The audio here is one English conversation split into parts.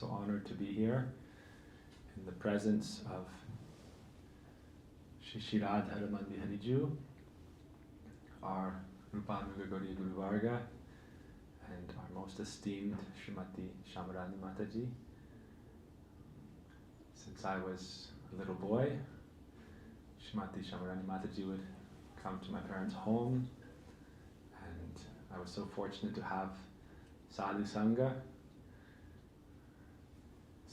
so honored to be here in the presence of Shri Radharman Vihariju, our Rupanuga Gauriya Guru Varga, and our most esteemed Srimati Shamarani Mataji. Since I was a little boy, Srimati Shamarani Mataji would come to my parents' home, and I was so fortunate to have Sadhu Sangha.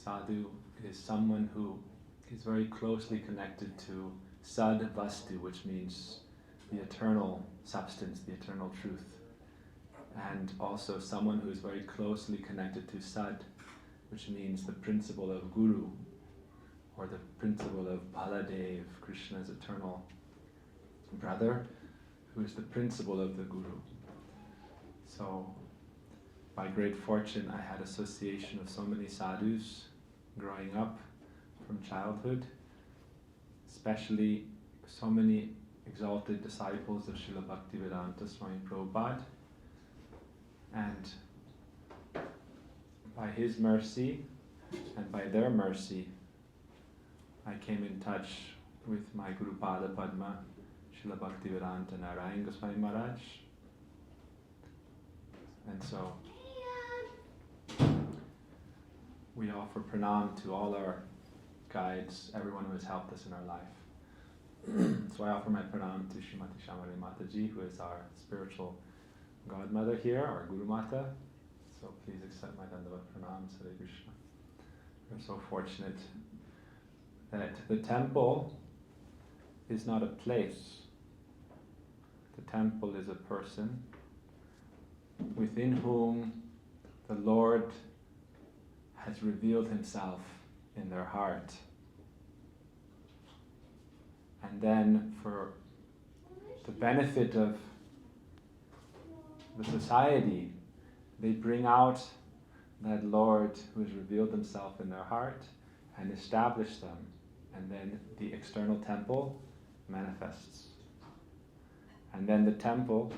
Sadhu is someone who is very closely connected to Sad Vastu, which means the eternal substance, the eternal truth. And also someone who is very closely connected to Sad, which means the principle of Guru, or the principle of Baladev, Krishna's eternal brother, who is the principle of the Guru. So, by great fortune, I had association of so many sadhus growing up from childhood, especially so many exalted disciples of Srila Bhaktivedanta Swami Prabhupada. And by his mercy and by their mercy, I came in touch with my Guru Pada Padma, Srila Bhaktivedanta Narayan Goswami Maharaj. And so we offer pranam to all our guides, everyone who has helped us in our life. So I offer my pranam to Srimati Shamarani Mataji, who is our spiritual godmother here, our Guru Mata. So please accept my Dandavat pranam, Hare Krishna. We're so fortunate that the temple is not a place. The temple is a person within whom the Lord has revealed himself in their heart. And then for the benefit of the society, they bring out that Lord who has revealed himself in their heart and establish them. And then the external temple manifests. And then the temple,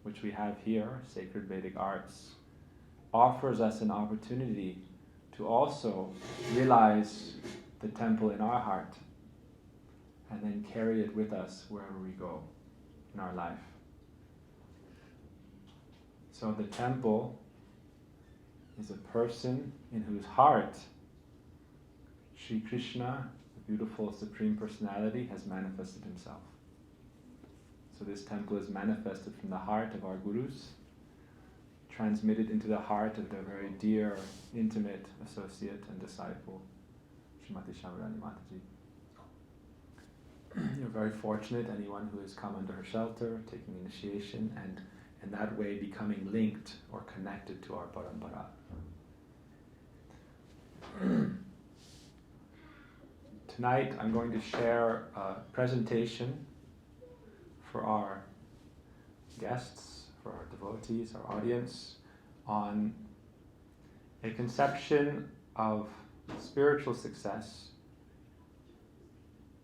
which we have here, Sacred Vedic Arts, offers us an opportunity to also realize the temple in our heart and then carry it with us wherever we go in our life. So the temple is a person in whose heart Sri Krishna, the beautiful Supreme Personality, has manifested himself. So this temple is manifested from the heart of our Gurus, transmitted into the heart of their very dear, intimate associate and disciple, Srimati Shamarani Mataji. You're very fortunate, anyone who has come under her shelter, taking initiation, and in that way becoming linked or connected to our parampara. Tonight I'm going to share a presentation for our guests, for our devotees, our audience, on a conception of spiritual success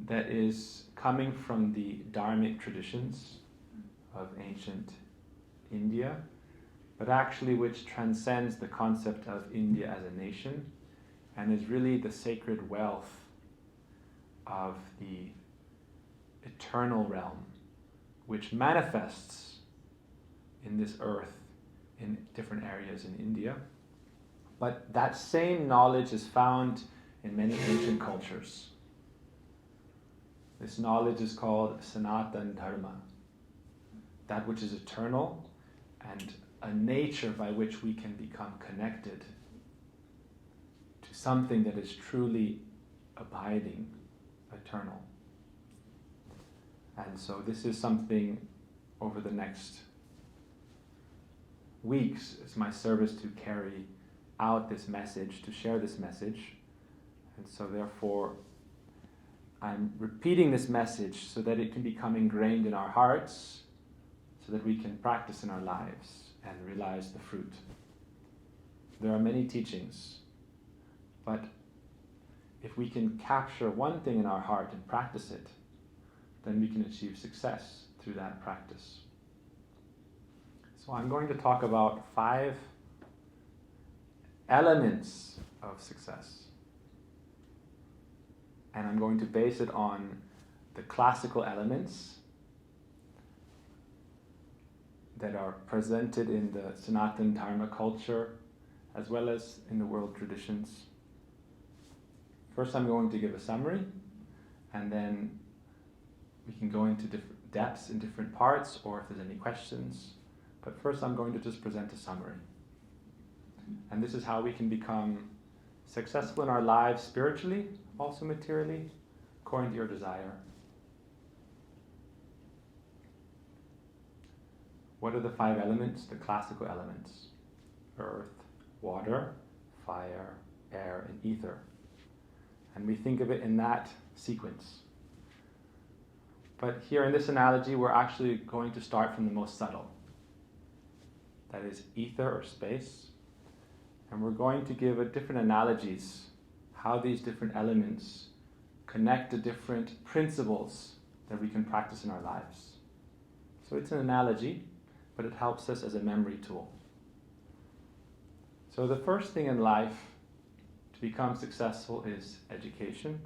that is coming from the dharmic traditions of ancient India, but actually which transcends the concept of India as a nation and is really the sacred wealth of the eternal realm, which manifests in this earth in different areas in India. But that same knowledge is found in many ancient cultures. This knowledge is called Sanatana Dharma, that which is eternal and a nature by which we can become connected to something that is truly abiding, eternal. And so this is something over the next weeks, it's my service to carry out this message, to share this message. And so therefore, I'm repeating this message so that it can become ingrained in our hearts, so that we can practice in our lives and realize the fruit. There are many teachings, but if we can capture one thing in our heart and practice it, then we can achieve success through that practice. So I'm going to talk about 5 elements of success. And I'm going to base it on the classical elements that are presented in the Sanatana Dharma culture as well as in the world traditions. First, I'm going to give a summary, and then we can go into different depths in different parts, or if there's any questions. But first, I'm going to just present a summary. And this is how we can become successful in our lives spiritually, also materially, according to your desire. What are the 5 elements? The classical elements: earth, water, fire, air, and ether. And we think of it in that sequence. But here in this analogy, we're actually going to start from the most subtle. That is ether or space. And we're going to give different analogies, how these different elements connect to different principles that we can practice in our lives. So it's an analogy, but it helps us as a memory tool. So the first thing in life to become successful is education.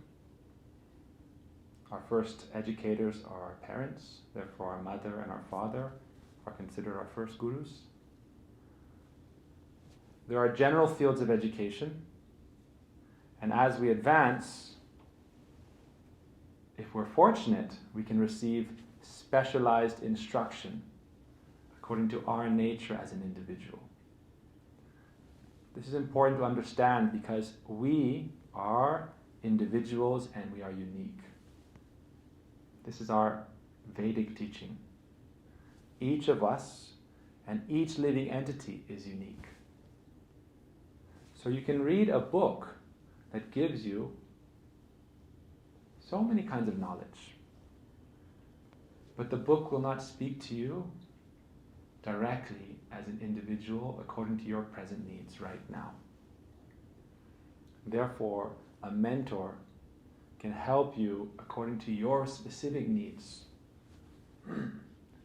Our first educators are our parents, therefore our mother and our father are considered our first gurus. There are general fields of education, and as we advance, if we're fortunate, we can receive specialized instruction according to our nature as an individual. This is important to understand because we are individuals and we are unique. This is our Vedic teaching. Each of us and each living entity is unique. So you can read a book that gives you so many kinds of knowledge, but the book will not speak to you directly as an individual according to your present needs right now. Therefore, a mentor can help you according to your specific needs,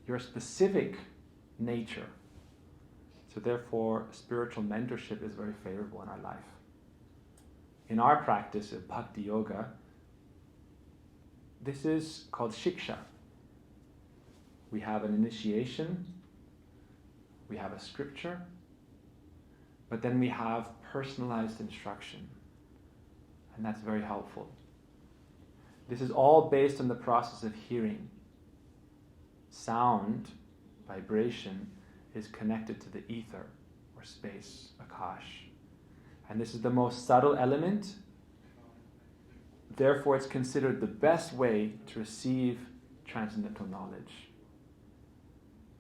your specific nature. So therefore, spiritual mentorship is very favorable in our life. In our practice of Bhakti Yoga, this is called shiksha. We have an initiation, we have a scripture, but then we have personalized instruction. And that's very helpful. This is all based on the process of hearing. Sound, vibration, is connected to the ether or space, akash. And this is the most subtle element. Therefore, it's considered the best way to receive transcendental knowledge.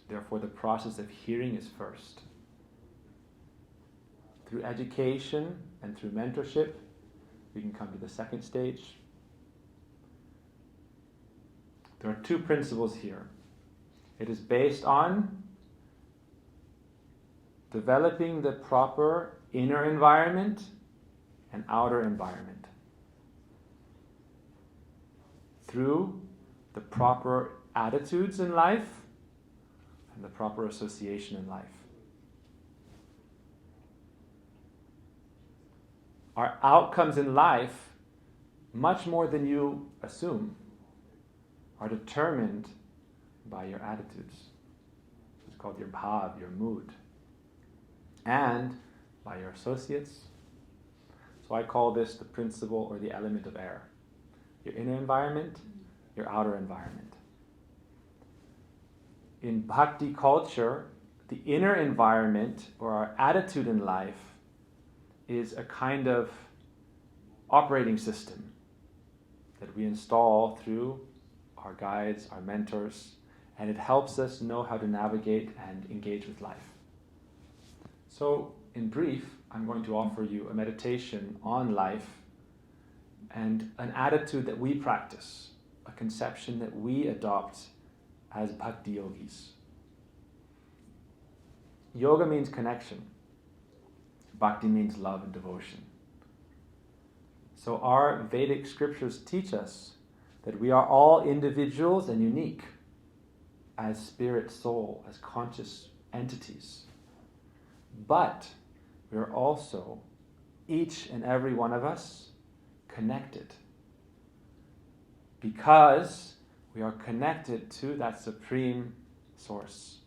Therefore, the process of hearing is first. Through education and through mentorship, we can come to the second stage. There are 2 principles here. It is based on developing the proper inner environment and outer environment through the proper attitudes in life and the proper association in life. Our outcomes in life, much more than you assume, are determined by your attitudes. It's called your bhav, your mood. And by your associates. So I call this the principle or the element of air. Your inner environment, your outer environment. In bhakti culture, the inner environment or our attitude in life is a kind of operating system that we install through our guides, our mentors, and it helps us know how to navigate and engage with life. So, in brief, I'm going to offer you a meditation on life and an attitude that we practice, a conception that we adopt as bhakti yogis. Yoga means connection. Bhakti means love and devotion. So our Vedic scriptures teach us that we are all individuals and unique as spirit, soul, as conscious entities. But we are also each and every one of us connected. Because we are connected to that supreme source.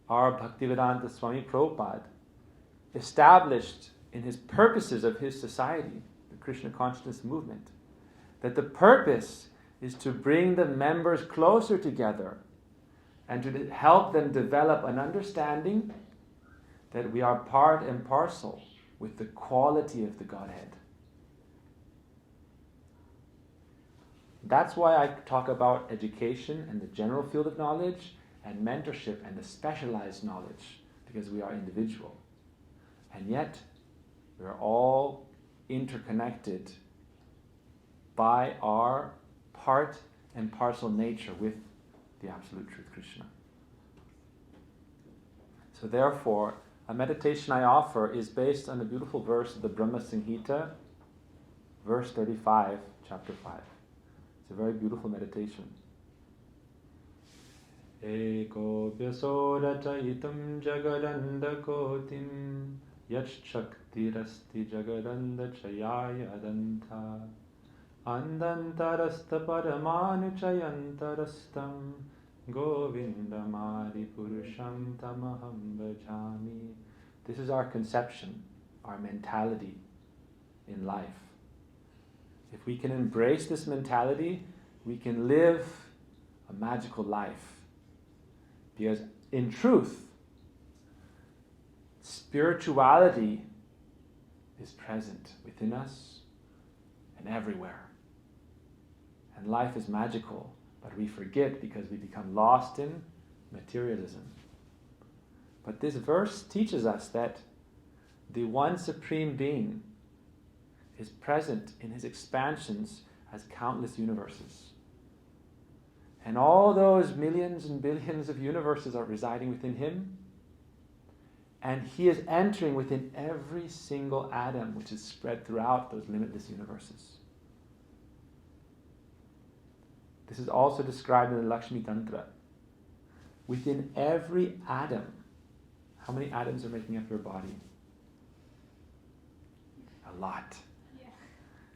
Our Bhaktivedanta Swami Prabhupada established in his purposes of his society, the Krishna consciousness movement, that the purpose is to bring the members closer together and to help them develop an understanding that we are part and parcel with the quality of the Godhead. That's why I talk about education and the general field of knowledge and mentorship and the specialized knowledge, because we are individual. And yet, we are all interconnected by our part and parcel nature with the Absolute Truth Krishna. So therefore, a meditation I offer is based on a beautiful verse of the Brahma Samhita, verse 35, chapter 5. It's a very beautiful meditation. Eko vyasora chayitam jagadanda kotim yachaktirasti jagadanda chayaya adanta andantarasta paramanu chayantarastam govindamari purusham tamaham bhajami. This is our conception, our mentality in life. If we can embrace this mentality, we can live a magical life. Because in truth, spirituality is present within us and everywhere. And life is magical, but we forget because we become lost in materialism. But this verse teaches us that the one supreme being is present in his expansions as countless universes. And all those millions and billions of universes are residing within him. And he is entering within every single atom which is spread throughout those limitless universes. This is also described in the Lakshmi Tantra. Within every atom, how many atoms are making up your body? A lot. Yeah.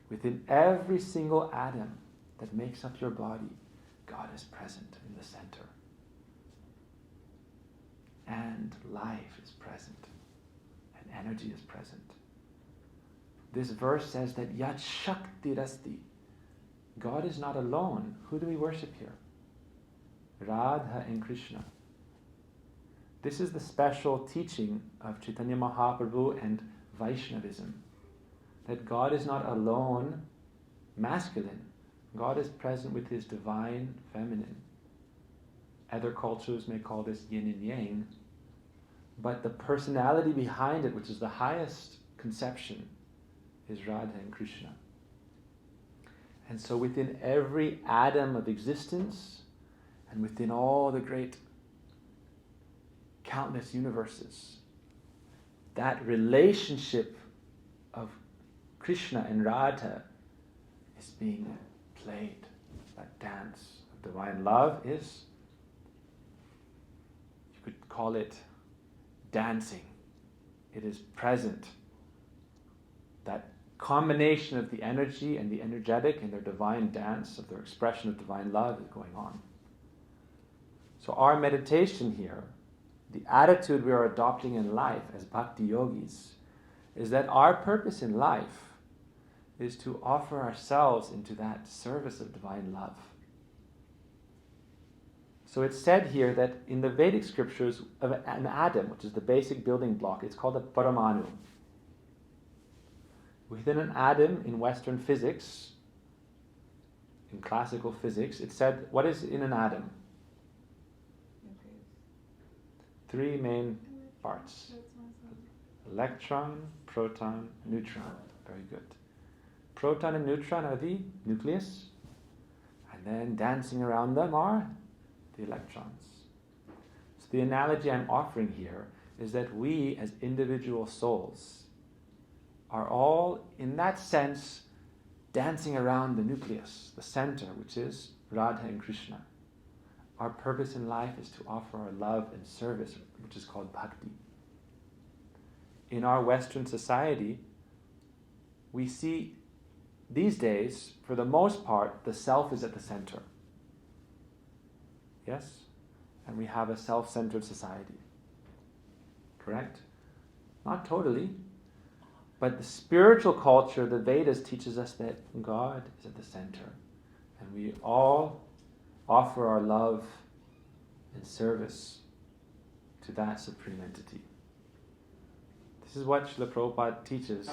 Within every single atom that makes up your body, God is present in the center. And life is present. And energy is present. This verse says that Yat Shakti Rasti. God is not alone. Who do we worship here? Radha and Krishna. This is the special teaching of Chaitanya Mahaprabhu and Vaishnavism. That God is not alone masculine. God is present with his divine feminine. Other cultures may call this yin and yang. But the personality behind it, which is the highest conception, is Radha and Krishna. And so within every atom of existence, and within all the great countless universes, that relationship of Krishna and Radha is being played. That dance of divine love is, you could call it dancing. It is present. That combination of the energy and the energetic and their divine dance, of their expression of divine love is going on. So our meditation here, the attitude we are adopting in life as bhakti yogis, is that our purpose in life is to offer ourselves into that service of divine love. So it's said here that in the Vedic scriptures, of an atom, which is the basic building block, it's called a paramanu. Within an atom in Western physics, in classical physics, it said, what is in an atom? Three main parts. Electron, proton, neutron. Very good. Proton and neutron are the nucleus, and then dancing around them are the electrons. So the analogy I'm offering here is that we as individual souls are all, in that sense, dancing around the nucleus, the center, which is Radha and Krishna. Our purpose in life is to offer our love and service, which is called bhakti. in our Western society, we see these days, for the most part, the self is at the center. Yes? And we have a self-centered society. Correct? Not totally. But the spiritual culture, the Vedas, teaches us that God is at the center. And we all offer our love and service to that supreme entity. This is what Srila Prabhupada teaches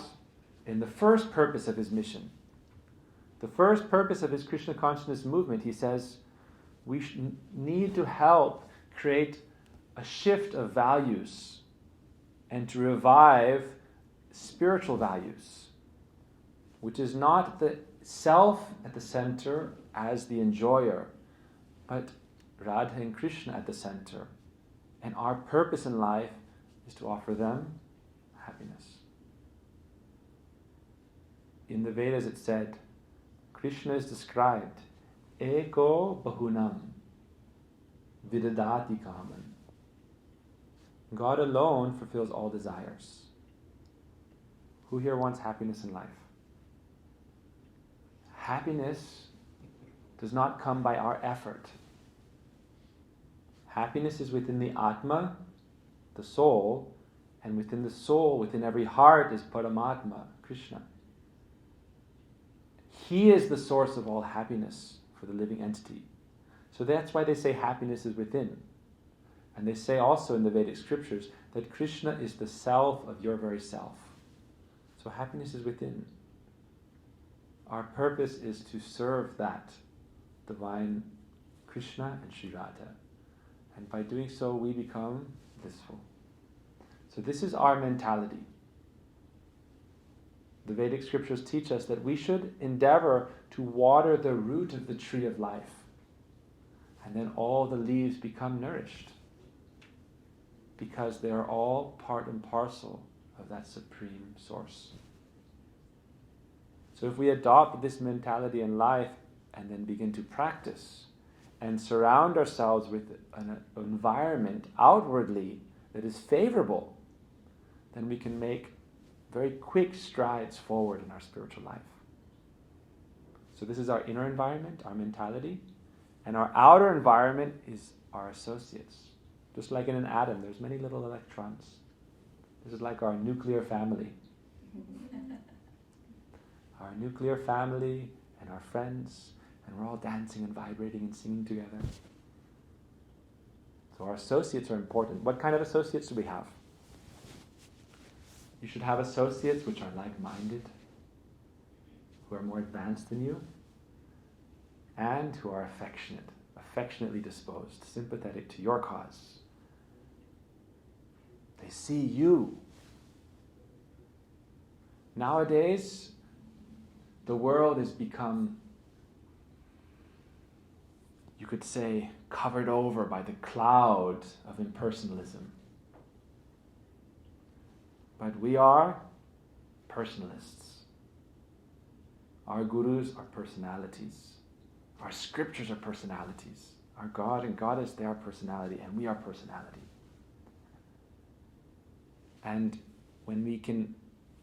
in the first purpose of his mission. The first purpose of his Krishna consciousness movement, he says, we need to help create a shift of values and to revive spiritual values, which is not the self at the center as the enjoyer, but Radha and Krishna at the center. And our purpose in life is to offer them happiness. In the Vedas it said, Krishna is described, Eko Bahunam Vidadati Kaman. God alone fulfills all desires. Who here wants happiness in life? Happiness does not come by our effort. Happiness is within the Atma, the soul, and within the soul, within every heart is Paramatma, Krishna. He is the source of all happiness for the living entity. So that's why they say happiness is within. And they say also in the Vedic scriptures that Krishna is the self of your very self. So happiness is within. Our purpose is to serve that divine Krishna and Sri Radha. And by doing so, we become blissful. So this is our mentality. The Vedic scriptures teach us that we should endeavor to water the root of the tree of life. And then all the leaves become nourished. Because they are all part and parcel of that supreme source. So if we adopt this mentality in life and then begin to practice and surround ourselves with an environment outwardly that is favorable, then we can make very quick strides forward in our spiritual life. So this is our inner environment, our mentality, and our outer environment is our associates. Just like in an atom, there's many little electrons. This is like our nuclear family. Our nuclear family and our friends, and we're all dancing and vibrating and singing together. So our associates are important. What kind of associates do we have? You should have associates which are like-minded, who are more advanced than you, and who are affectionate, affectionately disposed, sympathetic to your cause. They see you. Nowadays, the world has become, you could say, covered over by the cloud of impersonalism. But we are personalists. Our gurus are personalities. Our scriptures are personalities. Our God and Goddess, they are personality, and we are personality. And when we can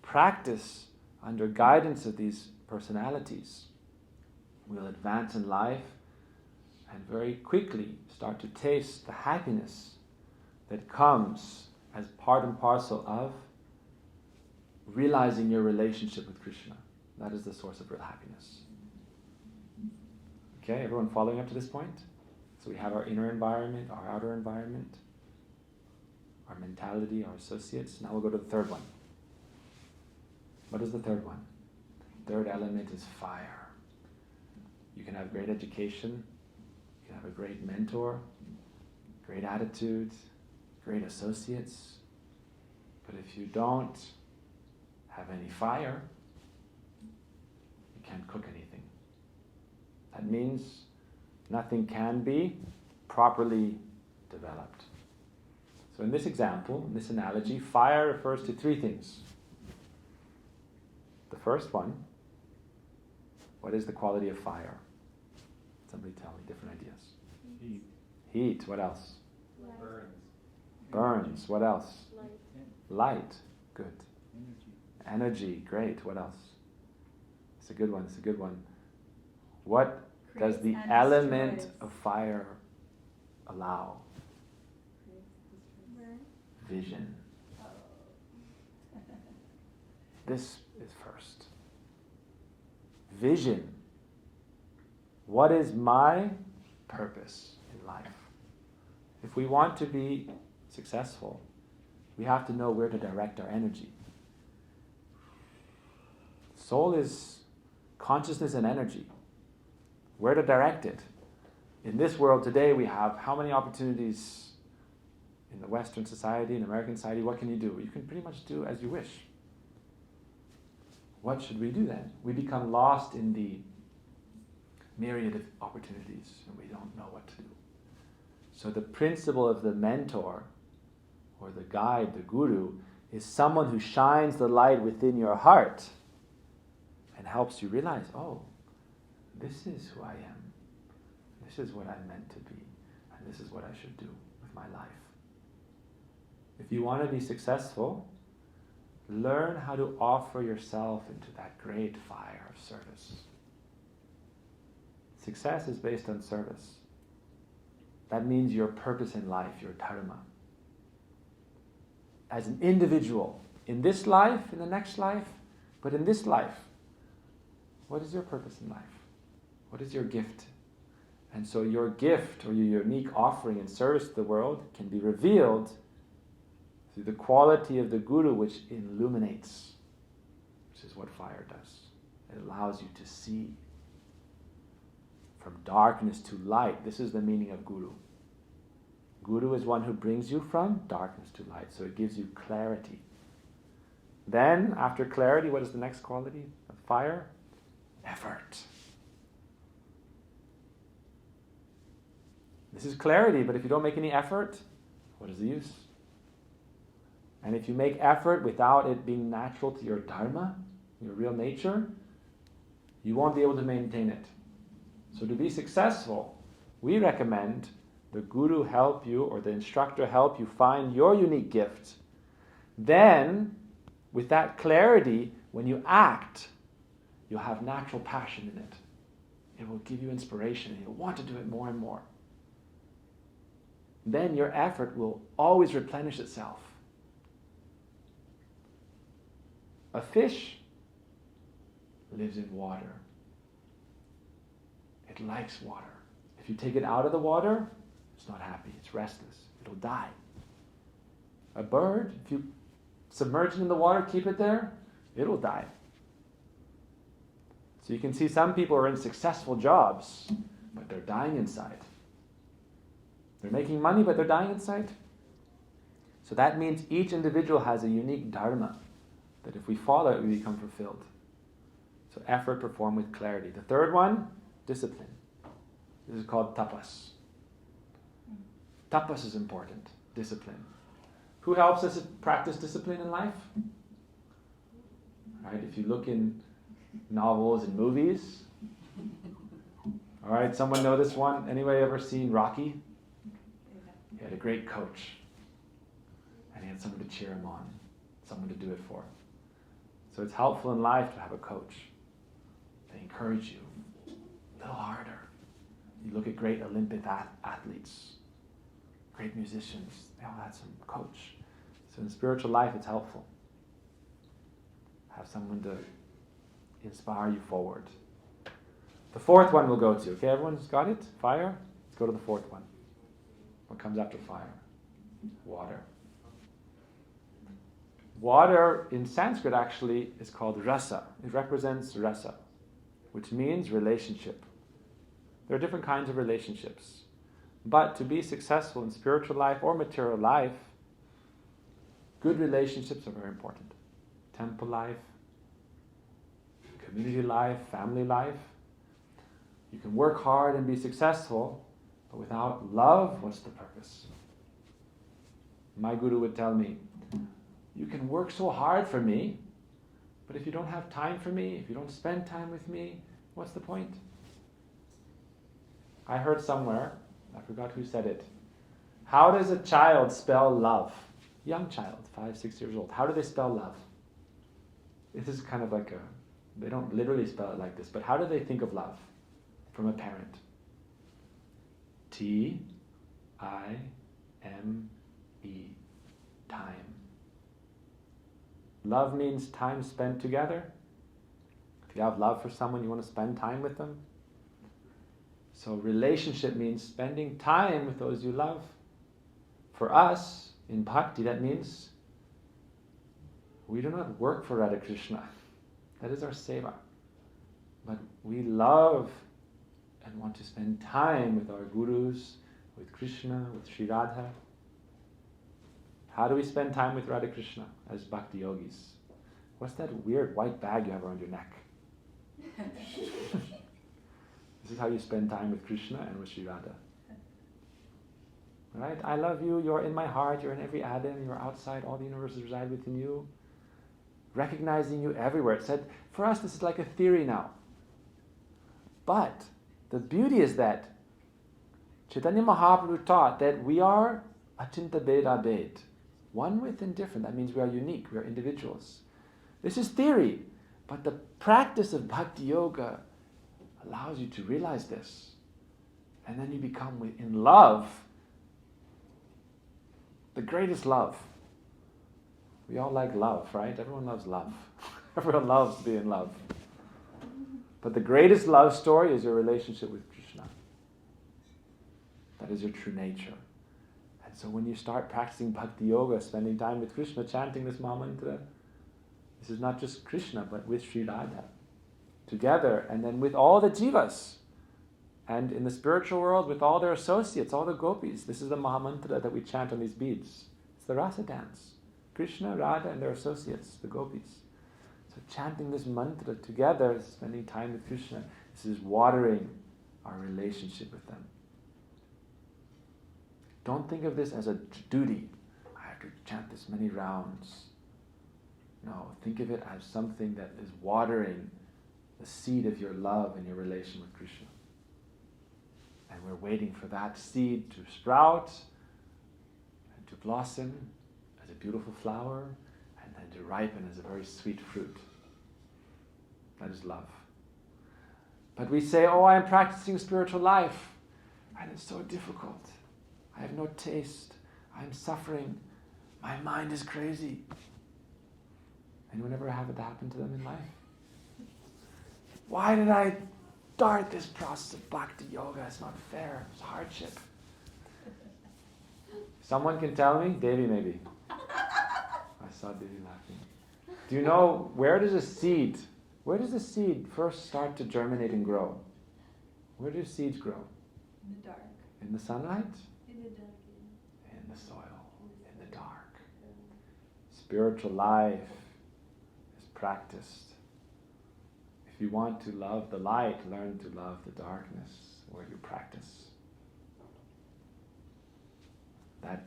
practice under guidance of these personalities, we'll advance in life and very quickly start to taste the happiness that comes as part and parcel of realizing your relationship with Krishna. That is the source of real happiness. Okay, everyone following up to this point? So we have our inner environment, our outer environment, our mentality, our associates. Now we'll go to the third one. What is the third one? The third element is fire. You can have great education, you can have a great mentor, great attitude, great associates, but if you don't have any fire, you can't cook anything. That means nothing can be properly developed. So in this example, in this analogy, fire refers to three things. The first one, what is the quality of fire? Somebody tell me different ideas. Heat. Heat, what else? Burns. Burns, what else? Light. Light. Good. Energy, great. What else? It's a good one. What does the element of fire allow? Vision. This is first. Vision. What is my purpose in life? If we want to be successful, we have to know where to direct our energy. Soul is consciousness and energy. Where to direct it? In this world today, we have how many opportunities in the Western society, in American society? What can you do? You can pretty much do as you wish. What should we do then? We become lost in the myriad of opportunities and we don't know what to do. So the principle of the mentor or the guide, the guru, is someone who shines the light within your heart and helps you realize, oh, this is who I am. This is what I'm meant to be. And this is what I should do with my life. If you want to be successful, learn how to offer yourself into that great fire of service. Success is based on service. That means your purpose in life, your dharma. As an individual, in this life, in the next life, but in this life, what is your purpose in life? What is your gift? And so your gift or your unique offering in service to the world can be revealed through the quality of the guru, which illuminates, which is what fire does. It allows you to see from darkness to light. This is the meaning of guru. Guru is one who brings you from darkness to light, so it gives you clarity. Then, after clarity, what is the next quality of fire? Effort. This is clarity, but if you don't make any effort, what is the use? And if you make effort without it being natural to your dharma, your real nature, you won't be able to maintain it. So to be successful, we recommend the guru help you or the instructor help you find your unique gift. Then, with that clarity, when you act, you'll have natural passion in it. It will give you inspiration and you'll want to do it more and more. Then your effort will always replenish itself. A fish lives in water. It likes water. If you take it out of the water, it's not happy, it's restless, it'll die. A bird, if you submerge it in the water, keep it there, it'll die. So you can see some people are in successful jobs, but they're dying inside. They're making money, but they're dying inside. So that means each individual has a unique dharma, that if we follow it, we become fulfilled. So effort performed with clarity. The third one, discipline. This is called tapas. Tapas is important, discipline. Who helps us practice discipline in life? Right? If you look in novels and movies, all right, someone know this one? Anybody ever seen Rocky? He had a great coach, and he had someone to cheer him on, someone to do it for. So it's helpful in life to have a coach. They encourage you a little harder. You look at great Olympic athletes, great musicians, they all had some coach. So in spiritual life, it's helpful. Have someone to inspire you forward. The fourth one we'll go to. Okay, everyone's got it? Fire? Let's go to the fourth one. What comes after fire? Water. Water in Sanskrit actually is called rasa. It represents rasa, which means relationship. There are different kinds of relationships. But to be successful in spiritual life or material life, good relationships are very important. Temple life, community life, family life. You can work hard and be successful, but without love, what's the purpose? My guru would tell me, you can work so hard for me, but if you don't have time for me, if you don't spend time with me, what's the point? I heard somewhere, I forgot who said it, how does a child spell love? young child, 5, 6 years old. How do they spell love? This is kind of like they don't literally spell it like this, but how do they think of love from a parent? T-I-M-E, time. Love means time spent together. If you have love for someone, you want to spend time with them. So relationship means spending time with those you love. For us, in bhakti, that means we do not work for Radha Krishna. That is our seva. But we love and want to spend time with our gurus, with Krishna, with Sri Radha. How do we spend time with Radha Krishna as bhakti yogis? What's that weird white bag you have around your neck? This is how you spend time with Krishna and with Sri Radha. Right? I love you, you're in my heart, you're in every atom, you're outside, all the universes reside within you. Recognizing you everywhere. It said, for us this is like a theory now. But the beauty is that Chaitanya Mahaprabhu taught that we are achinta beda bed. One with and different. That means we are unique, we are individuals. This is theory, but the practice of bhakti yoga allows you to realize this. And then you become in love, the greatest love. We all like love, right? Everyone loves love. Everyone loves to be in love. But the greatest love story is your relationship with Krishna. That is your true nature. And so when you start practicing bhakti yoga, spending time with Krishna, chanting this Mahamantra, this is not just Krishna, but with Sri Radha. Together, and then with all the jivas. And in the spiritual world, with all their associates, all the gopis. This is the Mahamantra that we chant on these beads. It's the rasa dance. Krishna, Radha, and their associates, the gopis. So chanting this mantra together, spending time with Krishna, this is watering our relationship with them. Don't think of this as a duty. I have to chant this many rounds. No, think of it as something that is watering the seed of your love and your relation with Krishna. And we're waiting for that seed to sprout and to blossom as a beautiful flower and then to ripen as a very sweet fruit. That is love. But we say, oh, I'm practicing spiritual life and it's so difficult. I have no taste. I'm suffering. My mind is crazy. Anyone ever have it happen to them in life? Why did I start this process of bhakti yoga? It's not fair. It's hardship. Someone can tell me? Devi maybe. I saw Devi laughing. Do you know where does a seed first start to germinate and grow? Where do seeds grow? In the dark. In the sunlight? In the dark. In the soil. In the dark. Spiritual life is practiced. If you want to love the light, learn to love the darkness where you practice. That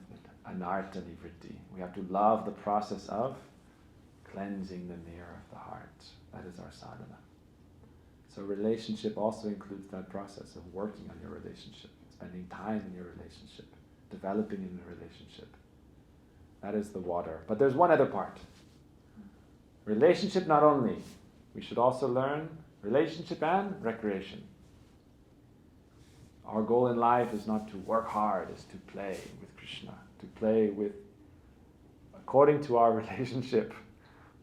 anarta nivritti. We have to love the process of cleansing the mirror of the heart. That is our sadhana. So relationship also includes that process of working on your relationship, spending time in your relationship, developing in a relationship. That is the water. But there's one other part. Relationship not only. We should also learn relationship and recreation. Our goal in life is not to work hard, it's to play with Krishna, to play with, according to our relationship.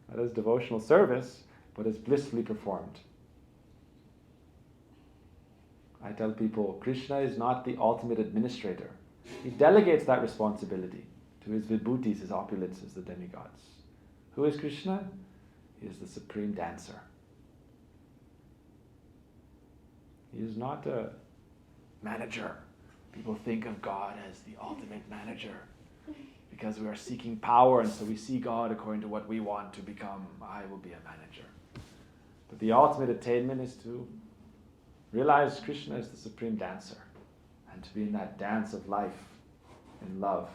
That is devotional service, but it's blissfully performed. I tell people, Krishna is not the ultimate administrator. He delegates that responsibility to his vibhutis, his opulences, the demigods. Who is Krishna? He is the supreme dancer. He is not a manager. People think of God as the ultimate manager because we are seeking power, and so we see God according to what we want to become. I will be a manager. But the ultimate attainment is to realize Krishna is the supreme dancer and to be in that dance of life, in love,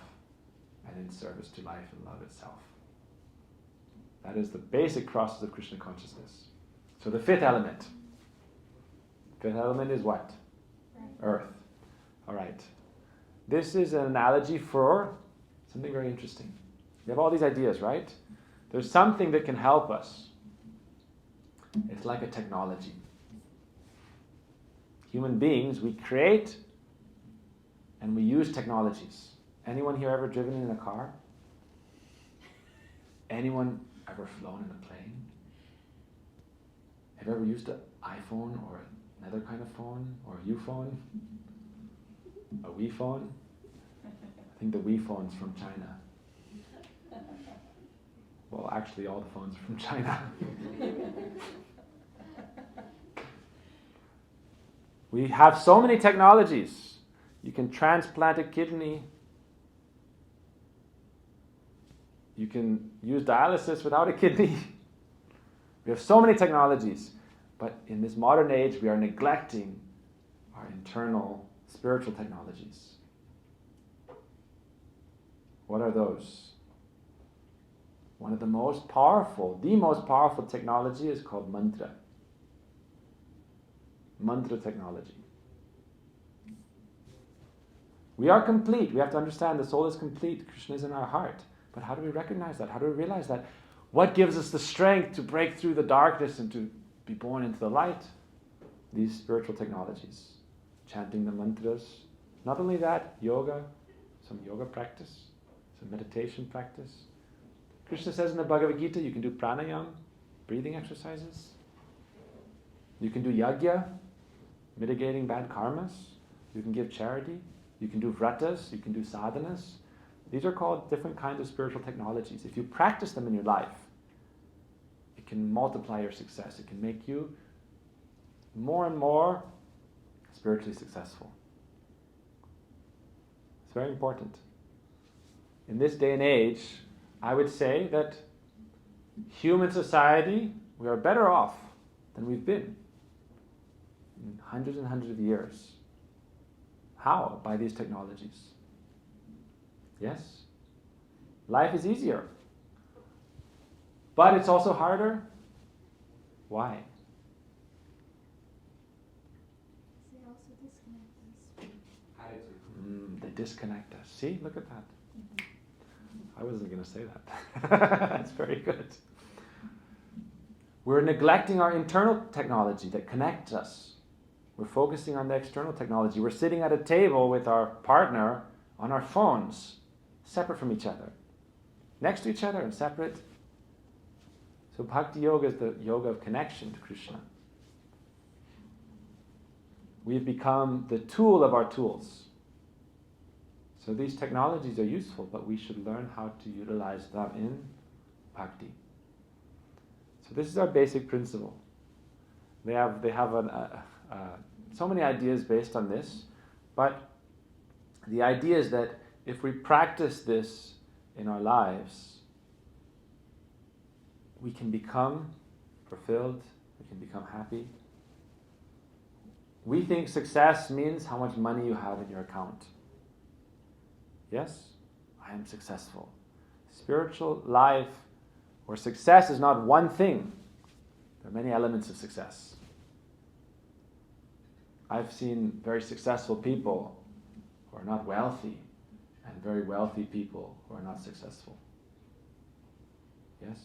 and in service to life and love itself. That is the basic process of Krishna consciousness. So the fifth element. Fifth element is what? Earth. All right. This is an analogy for something very interesting. You have all these ideas, right? There's something that can help us. It's like a technology. Human beings, we create and we use technologies. Anyone here ever driven in a car? Anyone ever flown in a plane? Have you ever used an iPhone or another kind of phone? Or a U-phone? A Wii phone? I think the Wii phone's from China. Well, actually all the phones are from China. We have so many technologies. You can transplant a kidney. You can use dialysis without a kidney. We have so many technologies. But in this modern age, we are neglecting our internal spiritual technologies. What are those? One of the most powerful technology is called mantra. Mantra technology. We are complete. We have to understand the soul is complete. Krishna is in our heart. But how do we recognize that? How do we realize that? What gives us the strength to break through the darkness and to be born into the light? These spiritual technologies. Chanting the mantras. Not only that, yoga, some yoga practice, some meditation practice. Krishna says in the Bhagavad Gita, you can do pranayam, breathing exercises. You can do yajna, mitigating bad karmas. You can give charity. You can do vratas. You can do sadhanas. These are called different kinds of spiritual technologies. If you practice them in your life, it can multiply your success. It can make you more and more spiritually successful. It's very important. In this day and age, I would say that human society, we are better off than we've been in hundreds and hundreds of years. How? By these technologies. Yes? Life is easier. But it's also harder. Why? They also disconnect us. They disconnect us. See? Look at that. I wasn't going to say that. That's very good. We're neglecting our internal technology that connects us. We're focusing on the external technology. We're sitting at a table with our partner on our phones, separate from each other. Next to each other and separate. So Bhakti Yoga is the yoga of connection to Krishna. We've become the tool of our tools. So these technologies are useful, but we should learn how to utilize them in bhakti. So this is our basic principle. They have so many ideas based on this, but the idea is that if we practice this in our lives, we can become fulfilled, we can become happy. We think success means how much money you have in your account. Yes, I am successful. Spiritual life or success is not one thing. There are many elements of success. I've seen very successful people who are not wealthy and very wealthy people who are not successful. Yes?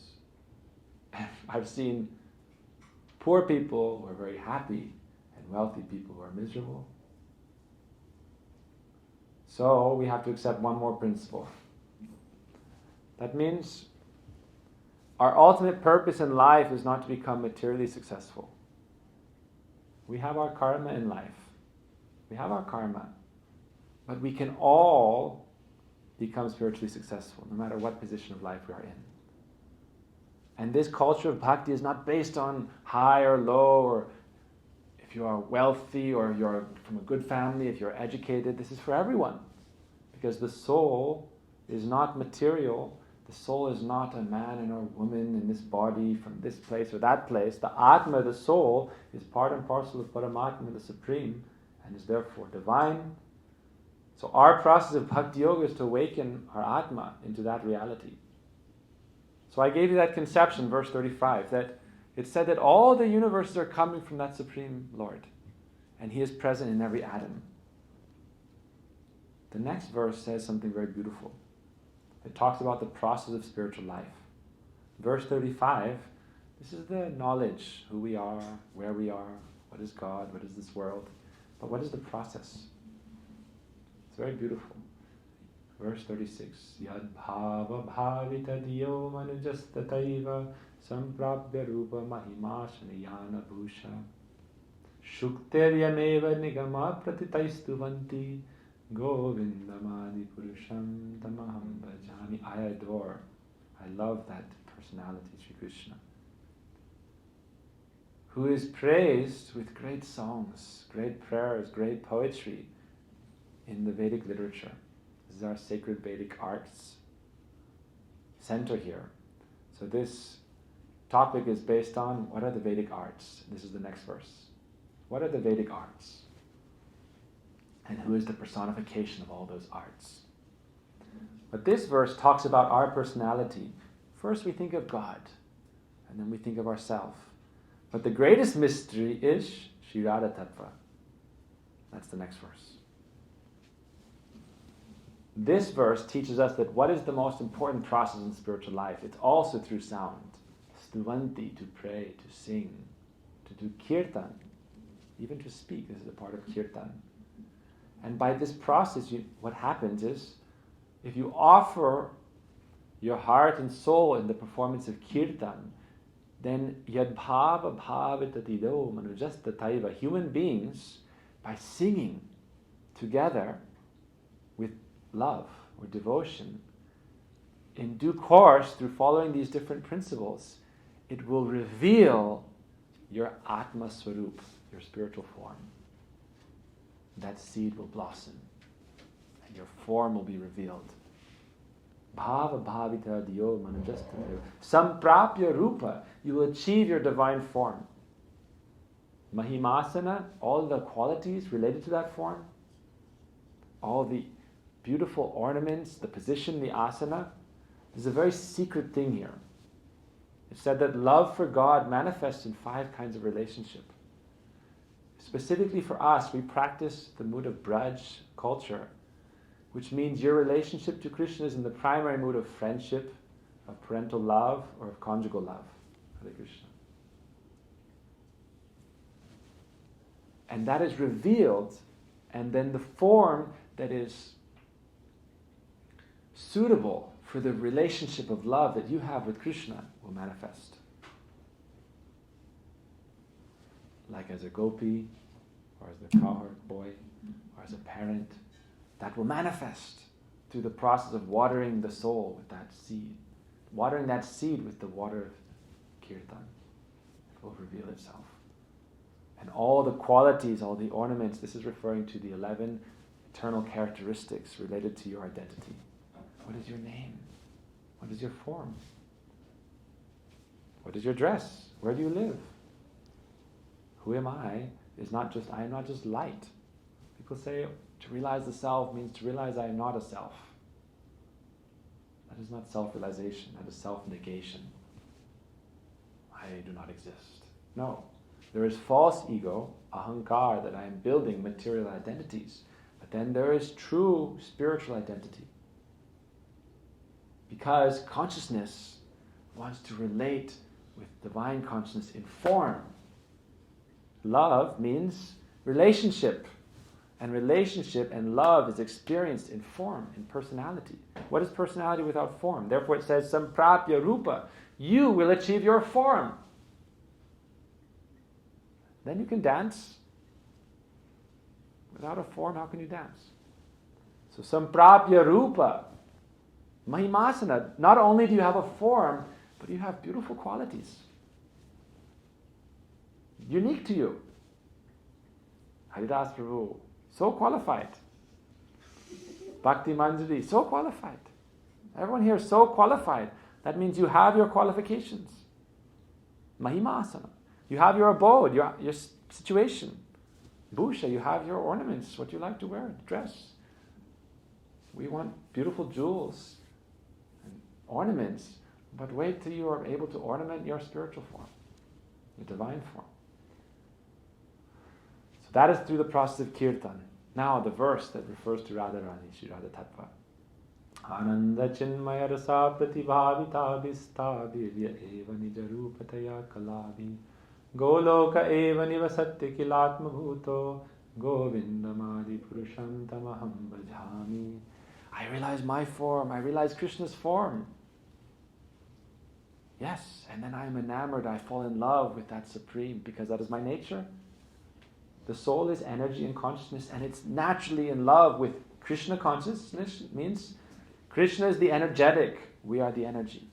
I've seen poor people who are very happy and wealthy people who are miserable. So we have to accept one more principle. That means our ultimate purpose in life is not to become materially successful. We have our karma in life. We have our karma. But we can all become spiritually successful, no matter what position of life we are in. And this culture of bhakti is not based on high or low, or if you are wealthy or you're from a good family, if you're educated. This is for everyone. Because the soul is not material. The soul is not a man and a woman in this body from this place or that place. The Atma, the soul, is part and parcel of Paramatma, the Supreme, and is therefore divine. So our process of Bhakti Yoga is to awaken our Atma into that reality. So I gave you that conception, verse 35, that it said that all the universes are coming from that Supreme Lord, and He is present in every atom. The next verse says something very beautiful. It talks about the process of spiritual life. Verse 35, this is the knowledge, who we are, where we are, what is God, what is this world, but what is the process? It's very beautiful. Verse 36, Yad bhava bhavita diyo manujastataiva samprabhya rupa mahima shanayana bhusha shukteryameva nigama pratitaistuvanti govindamadi purusham tamaham bhajami. I love that personality, Sri Krishna, who is praised with great songs, great prayers, great poetry in the Vedic literature. This is our sacred Vedic arts center here. So this topic is based on what are the Vedic arts. This is the next verse. What are the Vedic arts? And who is the personification of all those arts? But this verse talks about our personality. First we think of God, and then we think of ourselves. But the greatest mystery is Shri Radha Tattva. That's the next verse. This verse teaches us that what is the most important process in spiritual life? It's also through sound. Stuvanti, to pray, to sing, to do kirtan, even to speak. This is a part of kirtan. And by this process, what happens is, if you offer your heart and soul in the performance of kirtan, then yad bhava bhavitatido manujastataiva, human beings, by singing together with love or devotion, in due course, through following these different principles, it will reveal your Atma Swarup, your spiritual form. That seed will blossom, and your form will be revealed. Bhava bhavita diyo manujastataiva samprapya rupa, you will achieve your divine form. Mahimasana, all the qualities related to that form, all the beautiful ornaments, the position, the asana. There's a very secret thing here. It's said that love for God manifests in 5 kinds of relationship. Specifically for us, we practice the mood of Braj culture, which means your relationship to Krishna is in the primary mood of friendship, of parental love, or of conjugal love. Hare Krishna. And that is revealed, and then the form that is suitable for the relationship of love that you have with Krishna will manifest. Like as a gopi, or as the cowherd boy, or as a parent, that will manifest through the process of watering the soul with that seed. Watering that seed with the water of kirtan. It will reveal itself. And all the qualities, all the ornaments, this is referring to the 11 eternal characteristics related to your identity. What is your name? What is your form? What is your dress? Where do you live? Who am I? I am not just light. People say to realize the self means to realize I am not a self. That is not self-realization. That is self-negation. I do not exist. No. There is false ego, ahankar, that I am building material identities. But then there is true spiritual identity. Because consciousness wants to relate with divine consciousness in form. Love means relationship. And relationship and love is experienced in form, in personality. What is personality without form? Therefore it says, samprapya rupa. You will achieve your form. Then you can dance. Without a form, how can you dance? So samprapya rupa. Mahimasana. Not only do you have a form, but you have beautiful qualities. Unique to you. Haridas Prabhu, so qualified. Bhakti Manjari, so qualified. Everyone here is so qualified. That means you have your qualifications. Mahimasana. You have your abode, your situation. Bhusha, you have your ornaments, what you like to wear, dress. We want beautiful jewels and ornaments, but wait till you are able to ornament your spiritual form, your divine form. So that is through the process of kirtan. Now the verse that refers to Radharani, Shri Radha Tattva. Ananda chinmaya rasa pratibhavita vista divya eva nijarupataya kalavi Goloka eva nivasatya kilatma bhuto Govindamadi purusham tamaham bhajami. I realize my form, I realize Krishna's form. Yes, and then I am enamored, I fall in love with that Supreme because that is my nature. The soul is energy and consciousness, and it's naturally in love with Krishna consciousness. It means Krishna is the energetic, we are the energy.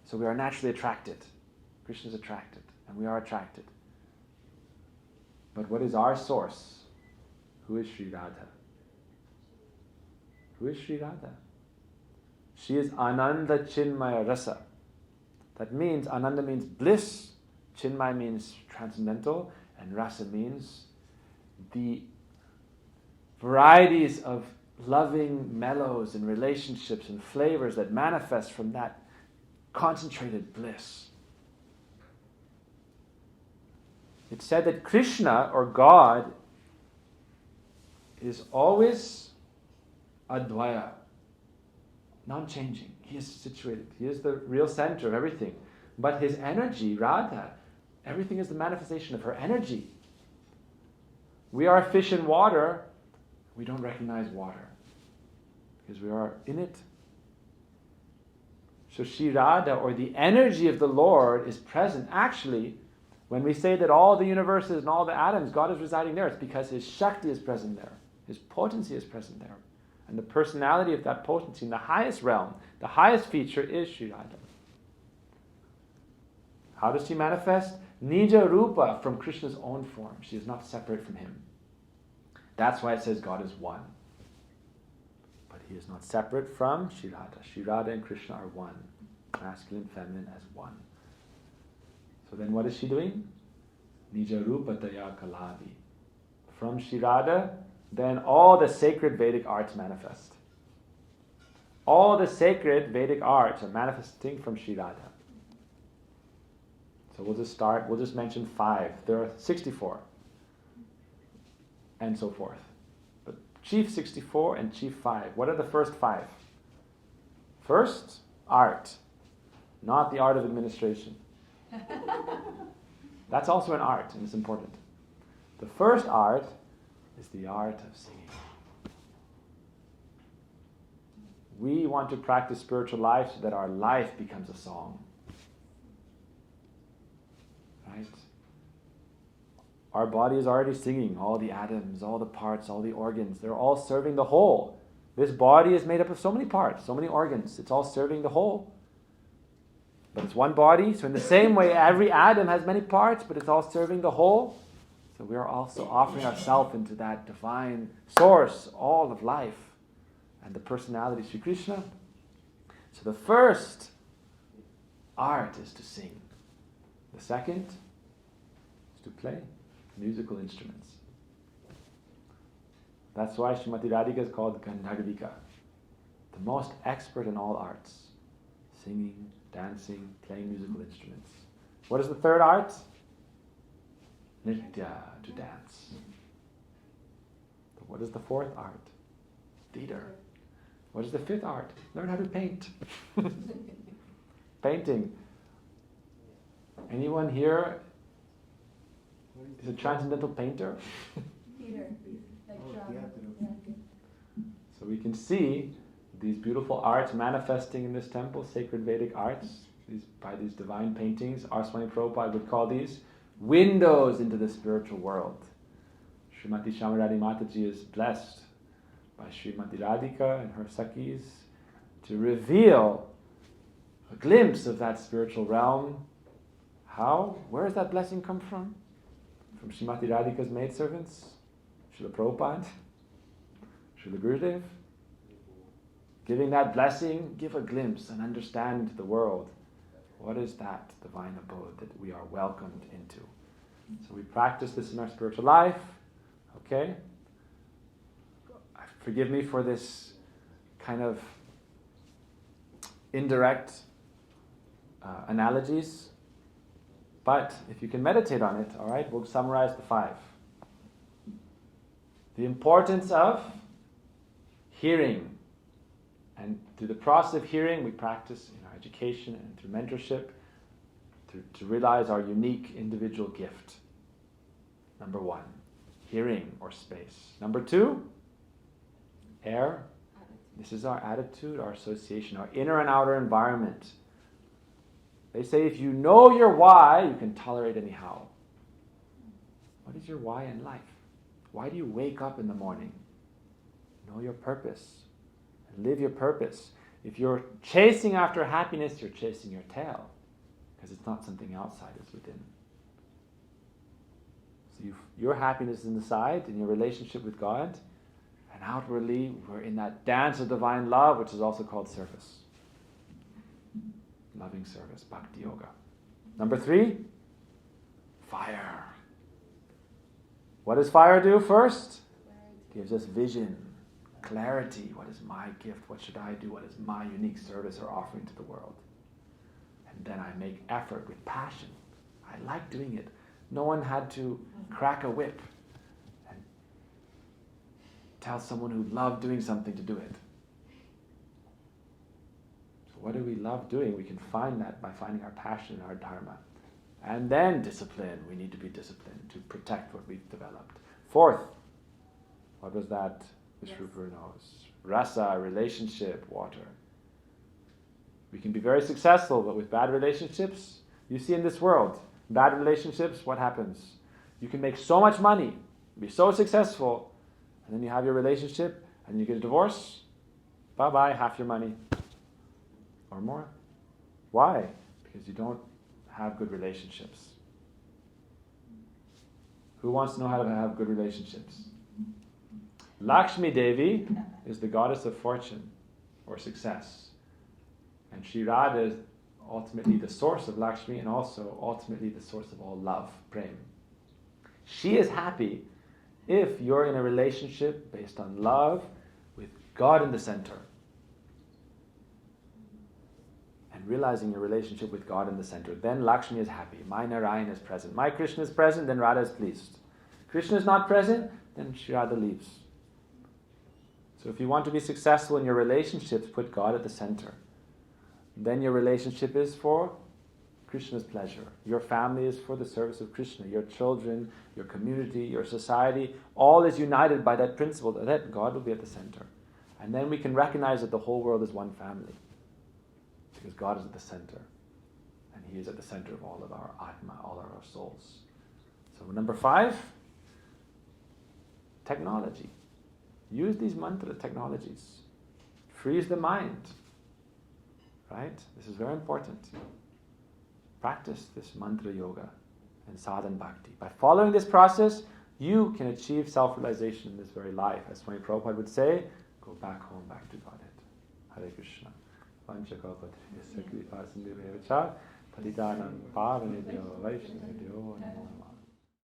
So we are naturally attracted. Krishna is attracted, and we are attracted. But what is our source? Who is Sri Radha? Who is Sri Radha? She is Ananda Chinmaya Rasa. That means, Ananda means bliss, Chinmaya means transcendental, and Rasa means the varieties of loving mellows and relationships and flavors that manifest from that concentrated bliss. It's said that Krishna, or God, is always Advaya, non-changing. He is situated. He is the real center of everything. But his energy, Radha, everything is the manifestation of her energy. We are fish in water. We don't recognize water because we are in it. So Sri Radha, or the energy of the Lord, is present. Actually, when we say that all the universes and all the atoms, God is residing there, it's because His Shakti is present there. His potency is present there. And the personality of that potency in the highest realm, the highest feature is Sri Radha. How does she manifest? Nija Rupa, from Krishna's own form. She is not separate from Him. That's why it says God is one. But He is not separate from Sri Radha. Sri Radha and Krishna are one. Masculine, feminine as one. So then what is she doing? Nija Rupa Taya Kalavi. From Sri Radha, then all the sacred Vedic arts manifest. All the sacred Vedic arts are manifesting from Sri Radha. So we'll just mention 5. There are 64. And so forth. But chief 64 and chief 5. What are the first 5? First, art. Not the art of administration. That's also an art, and it's important. The first art is the art of singing. We want to practice spiritual life so that our life becomes a song. Right? Our body is already singing. All the atoms, all the parts, all the organs, they're all serving the whole. This body is made up of so many parts, so many organs. It's all serving the whole. But it's one body, so in the same way, every atom has many parts, but it's all serving the whole. So we are also offering ourselves into that divine source, all of life, and the personality of Sri Krishna. So the first art is to sing. The second is to play musical instruments. That's why Srimati Radhika is called Gandharvika, the most expert in all arts. Singing, dancing, playing musical instruments. What is the third art? Nritya, to dance. What is the fourth art? Theater. What is the fifth art? Learn how to paint. Painting. Anyone here is a transcendental painter? Theater, like drama. So we can see these beautiful arts manifesting in this temple, sacred Vedic arts, by these divine paintings. Our Swami Prabhupada would call these windows into the spiritual world. Srimati Shamaradi Mataji is blessed by Srimati Radhika and her Sakhis to reveal a glimpse of that spiritual realm. How? Where does that blessing come from? From Srimati Radhika's maidservants? Srila Prabhupada? Srila Gurudev? Giving that blessing, give a glimpse and understand the world. What is that divine abode that we are welcomed into? So we practice this in our spiritual life. Okay? Forgive me for this kind of indirect analogies. But if you can meditate on it, all right, we'll summarize the 5. The importance of hearing. And through the process of hearing, we practice in our education and through mentorship to realize our unique individual gift. Number 1, hearing or space. Number 2, air. This is our attitude, our association, our inner and outer environment. They say if you know your why, you can tolerate any how. What is your why in life? Why do you wake up in the morning? Know your purpose. And live your purpose. If you're chasing after happiness, you're chasing your tail. Because it's not something outside, it's within. So your happiness is inside, in your relationship with God. And outwardly, we're in that dance of divine love, which is also called service. Loving service, Bhakti Yoga. Number 3, fire. What does fire do first? Gives us vision, clarity. What is my gift? What should I do? What is my unique service or offering to the world? And then I make effort with passion. I like doing it. No one had to crack a whip and tell someone who loved doing something to do it. So what do we love doing? We can find that by finding our passion and our dharma. And then discipline. We need to be disciplined to protect what we've developed. 4th, what was that? Vishrupa knows. Rasa, relationship, water. We can be very successful, but with bad relationships, you see in this world, bad relationships, what happens? You can make so much money, be so successful, and then you have your relationship, and you get a divorce. Bye-bye, half your money. Or more. Why? Because you don't have good relationships. Who wants to know how to have good relationships? Lakshmi Devi is the goddess of fortune or success. And Sri Radha is ultimately the source of Lakshmi and also ultimately the source of all love, prem. She is happy if you're in a relationship based on love with God in the center. And realizing your relationship with God in the center, then Lakshmi is happy. My Narayan is present. My Krishna is present, then Radha is pleased. Krishna is not present, then Sri Radha leaves. So if you want to be successful in your relationships, put God at the center. Then your relationship is for Krishna's pleasure. Your family is for the service of Krishna. Your children, your community, your society, all is united by that principle that God will be at the center. And then we can recognize that the whole world is one family. Because God is at the center. And He is at the center of all of our Atma, all of our souls. So number 5, technology. Use these mantra technologies. Frees the mind. Right? This is very important. Practice this mantra yoga and sadhana bhakti. By following this process, you can achieve self-realization in this very life. As Swami Prabhupada would say, go back home, back to Godhead. Hare Krishna. Vanchakapati Sakripa Sindhu Patitanam Pavanidyo Vaishnavyo Namo